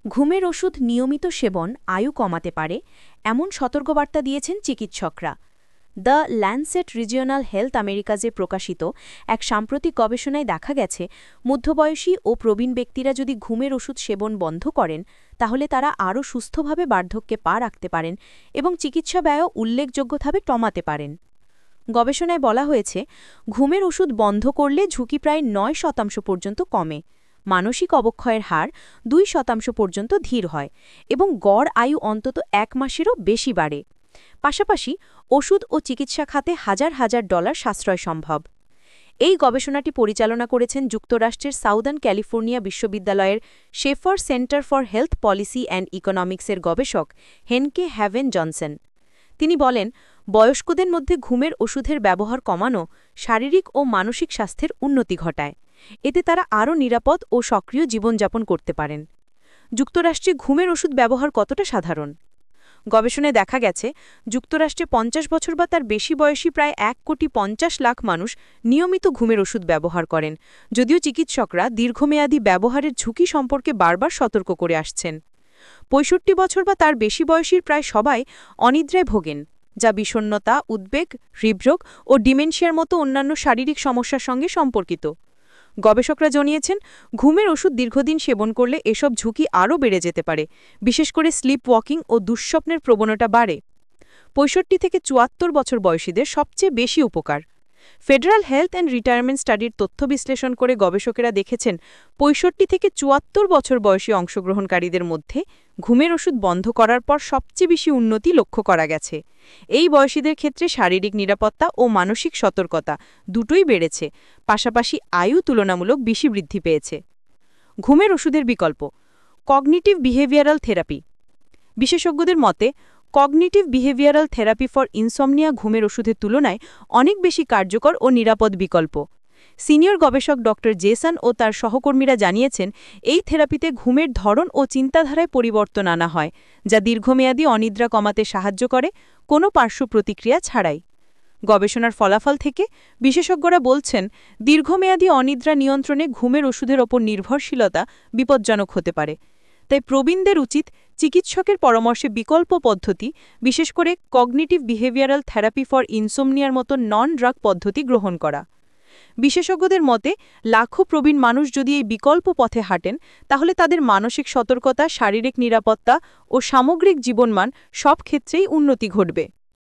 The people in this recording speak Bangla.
ঘুমের ওষুধ নিয়মিত সেবন আয়ু কমাতে পারে এমন সতর্কবার্তা দিয়েছেন চিকিৎসকরা। দ্য ল্যান্সেট রিজিওনাল হেলথ আমেরিকাজে প্রকাশিত এক সাম্প্রতিক গবেষণায় দেখা গেছে, মধ্যবয়সী ও প্রবীণ ব্যক্তিরা যদি ঘুমের ওষুধ সেবন বন্ধ করেন তাহলে তারা আরও সুস্থভাবে বার্ধক্যে পা রাখতে পারেন এবং চিকিৎসা ব্যয়ও উল্লেখযোগ্যভাবে কমাতে পারেন। গবেষণায় বলা হয়েছে, ঘুমের ওষুধ বন্ধ করলে ঝুঁকি প্রায় ৯% পর্যন্ত কমে, মানসিক অবক্ষয়ের হার ২% পর্যন্ত ধীর হয় এবং গড় আয়ু অন্তত ১ মাসেরও বেশি বাড়ে। পাশাপাশি ওষুধ ও চিকিৎসা খাতে হাজার হাজার ডলার সাশ্রয় সম্ভব। এই গবেষণাটি পরিচালনা করেছেন যুক্তরাষ্ট্রের সাউদার্ন ক্যালিফোর্নিয়া বিশ্ববিদ্যালয়ের Schaeffer Center for Health Policy and ইকোনমিক্সের গবেষক হেনকে হ্যাভেন জনসন। তিনি বলেন, বয়স্কদের মধ্যে ঘুমের ওষুধের ব্যবহার কমানো শারীরিক ও মানসিক স্বাস্থ্যের উন্নতি ঘটায়। এতে তারা আরও নিরাপদ ও সক্রিয় জীবনযাপন করতে পারেন। যুক্তরাষ্ট্রে ঘুমের ওষুধ ব্যবহার কতটা সাধারণ? গবেষণায় দেখা গেছে, যুক্তরাষ্ট্রে ৫০ বছর বা তার বেশি বয়সী প্রায় ১,৫০,০০,০০০ মানুষ নিয়মিত ঘুমের ওষুধ ব্যবহার করেন, যদিও চিকিৎসকরা দীর্ঘমেয়াদী ব্যবহারের ঝুঁকি সম্পর্কে বারবার সতর্ক করে আসছেন। ৬৫ বছর বা তার বেশি বয়সীর প্রায় সবাই অনিদ্রায় ভোগেন, যা বিষণ্ণতা, উদ্বেগ, হৃদরোগ ও ডিমেনশিয়ার মতো অন্যান্য শারীরিক সমস্যার সঙ্গে সম্পর্কিত। গবেষকরা জানিয়েছেন, ঘুমের ওষুধ দীর্ঘদিন সেবন করলে এসব ঝুঁকি আরও বেড়ে যেতে পারে, বিশেষ করে স্লিপ ওয়াকিং ও দুঃস্বপ্নের প্রবণতা বাড়ে। ৬৫ থেকে ৭৪ বছর বয়সীদের সবচেয়ে বেশি উপকার। ফেডারাল হেলথ অ্যান্ড রিটায়ারমেন্ট স্টাডির তথ্য বিশ্লেষণ করে গবেষকেরা দেখেছেন, ৬৫ থেকে ৭৪ বছর বয়সী অংশগ্রহণকারীদের মধ্যে ঘুমের ওষুধ বন্ধ করার পর সবচেয়ে বেশি উন্নতি লক্ষ্য করা গেছে। এই বয়সীদের ক্ষেত্রে শারীরিক নিরাপত্তা ও মানসিক সতর্কতা দুটোই বেড়েছে, পাশাপাশি আয়ু তুলনামূলক বেশি বৃদ্ধি পেয়েছে। ঘুমের ওষুধের বিকল্প কগনিটিভ বিহেভিয়ারাল থেরাপি। বিশেষজ্ঞদের মতে, cognitive behavioural therapy for insomnia ঘুমের ওষুধের তুলনায় অনেক বেশি কার্যকর ও নিরাপদ বিকল্প। সিনিয়র গবেষক ড. জেসন ও তার সহকর্মীরা জানিয়েছেন, এই থেরাপিতে ঘুমের ধরন ও চিন্তাধারায় পরিবর্তন আনা হয়, যা দীর্ঘমেয়াদী অনিদ্রা কমাতে সাহায্য করে, কোনো পার্শ্ব প্রতিক্রিয়া ছাড়াই। গবেষণার ফলাফল থেকে বিশেষজ্ঞরা বলছেন, দীর্ঘমেয়াদী অনিদ্রা নিয়ন্ত্রণে ঘুমের ওষুধের ওপর নির্ভরশীলতা বিপজ্জনক হতে পারে। তাই প্রবীণদের উচিত চিকিৎসকের পরামর্শে বিকল্প পদ্ধতি, বিশেষ করে কগনিটিভ বিহেভিয়ারাল থেরাপি ফর ইনসমনিয়ার মতো নন ড্রাগ পদ্ধতি গ্রহণ করা। বিশেষজ্ঞদের মতে, লাখো প্রবীণ মানুষ যদি এই বিকল্প পথে হাঁটেন তাহলে তাদের মানসিক সতর্কতা, শারীরিক নিরাপত্তা ও সামগ্রিক জীবনমান সব ক্ষেত্রেই উন্নতি ঘটবে।